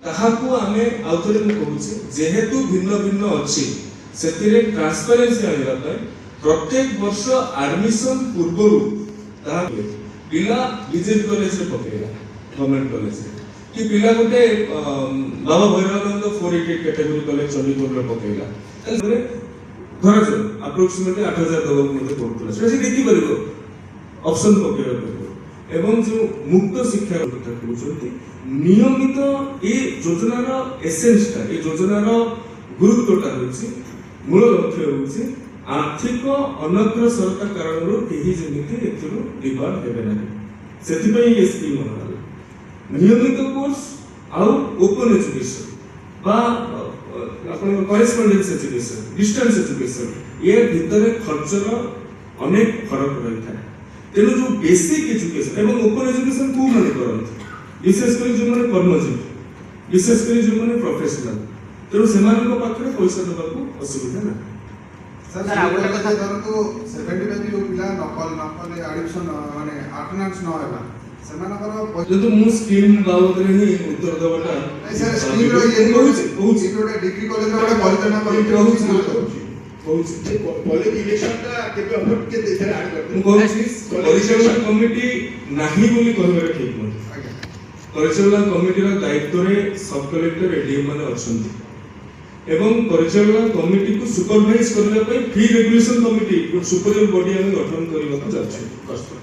ତାହାକୁ ଆମେ ଆଉଥରେ ମୁଁ କହୁଛି ଯେହେତୁ ଭିନ୍ନ ଭିନ୍ନ ଅଛି ସେଥିରେ ଟ୍ରାନ୍ସପାରେନ୍ସି ଆଣିବା ପାଇଁ ପ୍ରତ୍ୟେକ ବର୍ଷ ଆଡମିସନ ପୂର୍ବରୁ ତାହା ପିଲା ବିଜେପି କଲେଜରେ ପକେଇଲା ଗଭର୍ଣ୍ଣମେଣ୍ଟ କଲେଜରେ କି ପିଲା ଗୋଟେ ବାବା ଭୈରବାନନ୍ଦ 488 କ୍ୟାଟେଗୋରୀ କଲେଜ ଚଣ୍ଡିଖୋଲରେ ପକେଇଲା ଧରାଯାଉ ଆପ୍ରୋକ୍ସିମେଟଲି 8000 ଦେବାକୁ ମଧ୍ୟ ପଡୁଥିଲା ସେଟା ସେ ଦେଖିପାରିବ ଅପସନ ପକେଇବା ପଡ଼ିବ ଏବଂ ଯେଉଁ ମୁକ୍ତ ଶିକ୍ଷା କଥା କହୁଛନ୍ତି ନିୟମିତ ଏ ଯୋଜନାର ଏସେନ୍ସଟା ଏ ଯୋଜନାର ଗୁରୁତ୍ୱଟା ହେଉଛି ମୂଳ ଲକ୍ଷ୍ୟ ହେଉଛି ଆର୍ଥିକ ଅନଗ୍ରସରତା କାରଣରୁ କେହି ଯେମିତି ଏଥିରୁ ଡିବାର୍ଡ ହେବେ ନାହିଁ ସେଥିପାଇଁ ଏ ସ୍କିମ୍ ଅଣାଗଲା ନିୟମିତ କୋର୍ସ ଆଉ ଓପନ ଏଜୁକେସନ ବା ଆପଣଙ୍କ କରେସ୍ପଣ୍ଡେନ୍ସ ଏଜୁକେସନ ଡିଷ୍ଟାନ୍ସ ଏଜୁକେସନ ଏ ଭିତରେ ଖର୍ଚ୍ଚର ଅନେକ ଫରକ ରହିଥାଏ ତେଣୁ ଯେଉଁ ବେସିକ୍ ଏଜୁକେସନ ଏବଂ ଓପନ ଏଜୁକେସନ କୋଉମାନେ କରନ୍ତି ବିଶେଷ କରି ଯେଉଁମାନେ କର୍ମଜୀବୀ ବିଶେଷ କରି ଯେଉଁମାନେ ପ୍ରଫେସନାଲ ତେଣୁ ସେମାନଙ୍କ ପାଖରେ ପଇସା ଦେବାକୁ ଅସୁବିଧା ନାହିଁ सर आगोटे कथा धरतु 75 जो पिला नकल एडिक्शन माने अटेंडेंस न हेबा सेमानकर जदि मु स्कीम बाबदरे ही उत्तर देबटा सर स्कीम रो ये कहूची गोटे डिग्री कॉलेज रो गोटे परिचालना कमिटी कहूची कॉलेज इलेक्शन ता केबे अफोर्ड के देथरे ऐड करते मु कहूची परिचालना कमिटी नाही बोली कहबे ठीक न परिचालना कमिटी रो दायित्व रे सब कलेक्टर एडीएम माने अछंती एवं परिचालना कमिटी को सुपरवाइज करने पे फी रेगुलेशन कमिटी सुपरियर बॉडी हम गठन करबा को जाच्छे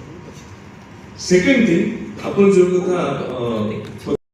सेकंड थिंग अपन जो कथा